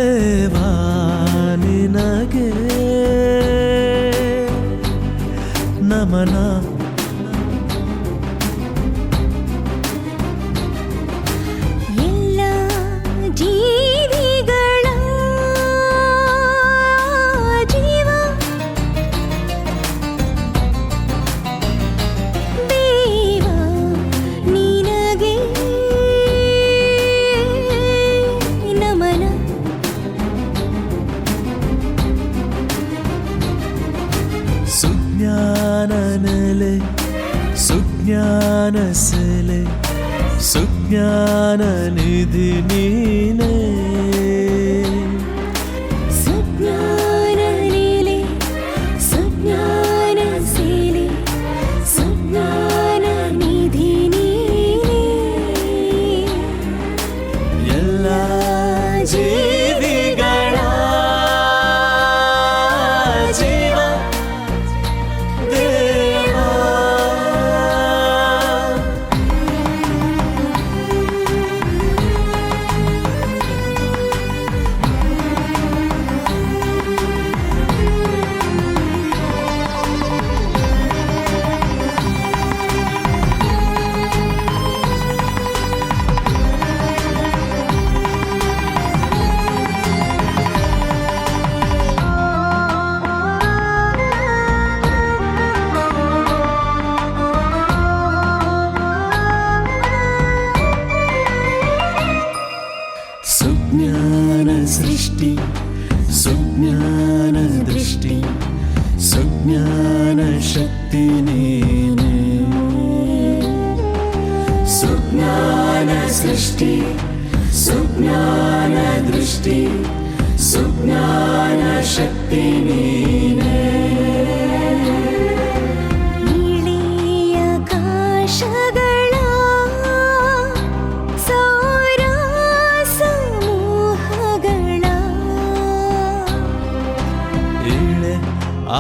ದೇವಾ ನಿನಗೆ ನಮನ. ಎಲ್ಲ ಜೀವಿಗಳ ಜೀವ ದೇವ ನಿನಗೆ ನಮನ. ಸುಜ್ಞಾನ ನೆಲೆ ಸುಜ್ಞಾನ ಸೆಲೆ ಸುಜ್ಞಾನ ನಿಧಿ ನೀನೇ. ಸುಜ್ಞಾನ ನೆಲೆ ಸುಜ್ಞಾನ ಸೆಲೆ ಸುಜ್ಞಾನ ನಿಧಿ ನೀನೇ. ಎಲ್ಲ ಜೀವಿಗಳ ಜೀವ ದೇವಾ. ಸುಜ್ಞಾನ ಸೃಷ್ಟಿ ಸುಜ್ಞಾನ ದೃಷ್ಟಿ ಸುಜ್ಞಾನ ಶಕ್ತಿ ನೀನೇ. ಸುಜ್ಞಾನ ಸೃಷ್ಟಿ ಸುಜ್ಞಾನ ದೃಷ್ಟಿ ಸುಜ್ಞಾನ ಶಕ್ತಿ ನೀನೇ. ನೀಳಿಯ ಆಕಾಶಗಳ ಸೌರ ಸಮೂಹಗಳ ಇಳೆ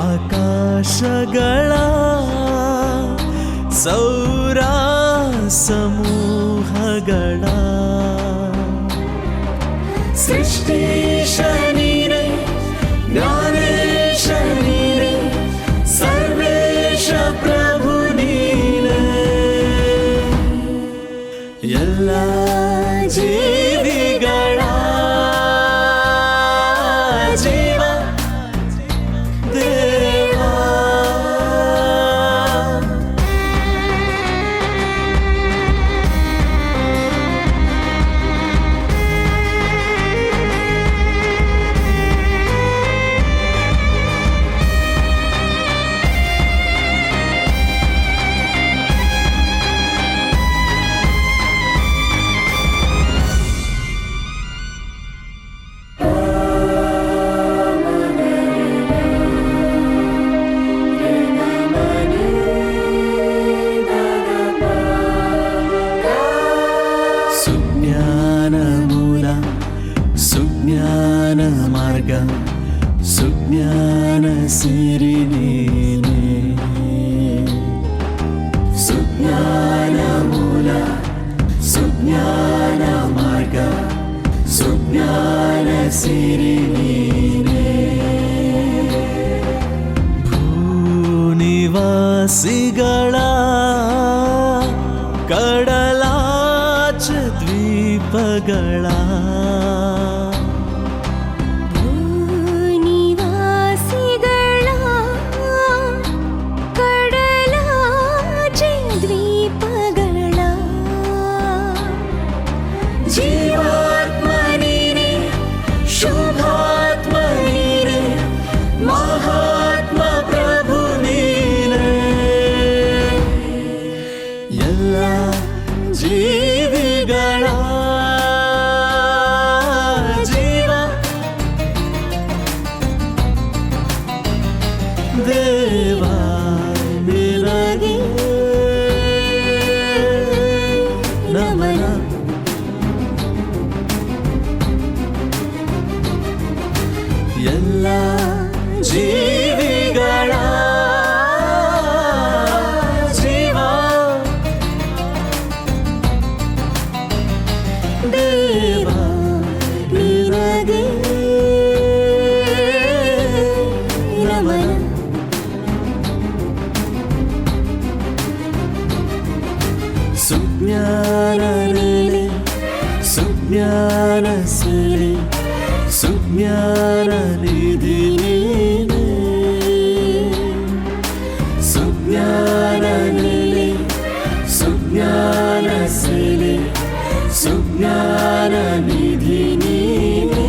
ಆಕಾಶಗಳ ಸೌರ ಸಮೂಹಗಳ ಸೃಷ್ಟೀಶ ನೀನೇ ಜ್ಞಾನೇಶ ನೀನೇ ಸರ್ವೇಶ ಪ್ರಭು ನೀನೇ. ಎಲ್ಲ ಜೀವಿಗಳ ಜೀವ ದೇವಾ. ಸುಜ್ಞಾನ ಮೂಲ ಸುಜ್ಞಾನ ಮಾರ್ಗ ಸುಜ್ಞಾನ ಸಿರಿ ನೀನೇ. ಸುಜ್ಞಾನ ಮೂಲ ಸುಜ್ಞಾನ ಮಾರ್ಗ ಸುಜ್ಞಾನ ಸಿರಿ ನೀನೇ. ಭೂನಿವಾಸಿಗಳ ಕಡಲಾಚ ದ್ವೀಪಗಳ ಭೂನಿವಾಸಿಗಳ ಕಡಲಾಚೆ ದ್ವೀಪಗಳ ಜೀವಾತ್ಮ ನೀನೇ ಶುಭಾತ್ಮ ನೀನೇ ಮಹಾತ್ಮ ಪ್ರಭು ನೀನೇ. ಎಲ್ಲ ಜೀವಿಗಳ ಸುಜ್ಞಾನ ಸಿರಿ ಸುಜ್ಞಾನ ನಿಧಿ ನೀನೆ ಸುಜ್ಞಾನ ನಿಧಿ ಸುಜ್ಞಾನ ಸಿರಿ ಸುಜ್ಞಾನ ನಿಧಿ ನೀನೆ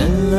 ಎಲ್ಲ